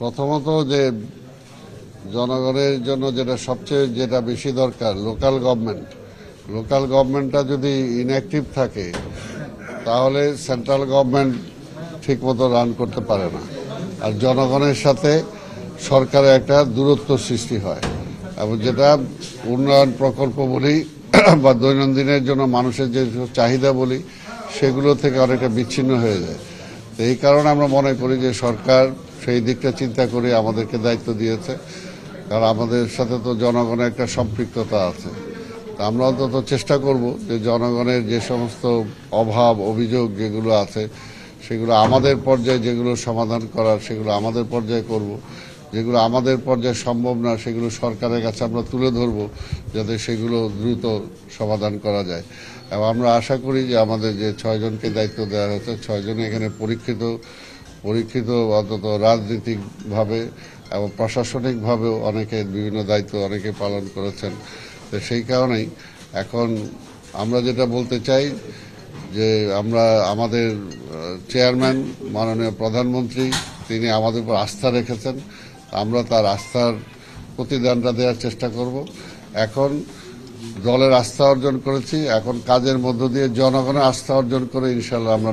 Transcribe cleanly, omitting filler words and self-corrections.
প্রথমত যে জনগণের জন্য যেটা বেশি দরকার, লোকাল গভর্নমেন্টটা যদি ইনঅ্যাক্টিভ থাকে তাহলে সেন্ট্রাল গভর্নমেন্ট ঠিকমতো রান করতে পারে না, আর জনগণের সাথে সরকারের একটা দূরত্ব সৃষ্টি হয়, এবং যেটা উন্নয়ন প্রকল্প বলি বা দৈনন্দিনের জন্য মানুষের যে চাহিদা বলি সেগুলো থেকে অনেকটা বিচ্ছিন্ন হয়ে যায়। তো এই কারণে আমরা মনে করি যে সরকার সেই দিকটা চিন্তা করে আমাদেরকে দায়িত্ব দিয়েছে, কারণ আমাদের সাথে তো জনগণের একটা সম্পৃক্ততা আছে। তা আমরা অন্তত চেষ্টা করব যে জনগণের যে সমস্ত অভাব অভিযোগ যেগুলো আছে সেগুলো আমাদের পর্যায়ে, যেগুলো সমাধান করার সেগুলো আমাদের পর্যায়ে করব, যেগুলো আমাদের পর্যায়ে সম্ভব না সেগুলো সরকারের কাছে আমরা তুলে ধরব, যাতে সেগুলো দ্রুত সমাধান করা যায়। এবং আমরা আশা করি যে আমাদের যে 6 জনকে দায়িত্ব দেওয়া হয়েছে, 6 জন এখানে পরীক্ষিত অন্তত রাজনৈতিকভাবে এবং প্রশাসনিকভাবেও অনেকে বিভিন্ন দায়িত্ব অনেকে পালন করেছেন। তো সেই কারণেই এখন আমরা যেটা বলতে চাই যে আমাদের চেয়ারম্যান মাননীয় প্রধানমন্ত্রী তিনি আমাদের উপর আস্থা রেখেছেন, আমরা তার আস্থার প্রতিদানটা দেওয়ার চেষ্টা করব। এখন দলের আস্থা অর্জন করেছি, এখন কাজের মধ্য দিয়ে জনগণের আস্থা অর্জন করে ইনশাল্লাহ আমরা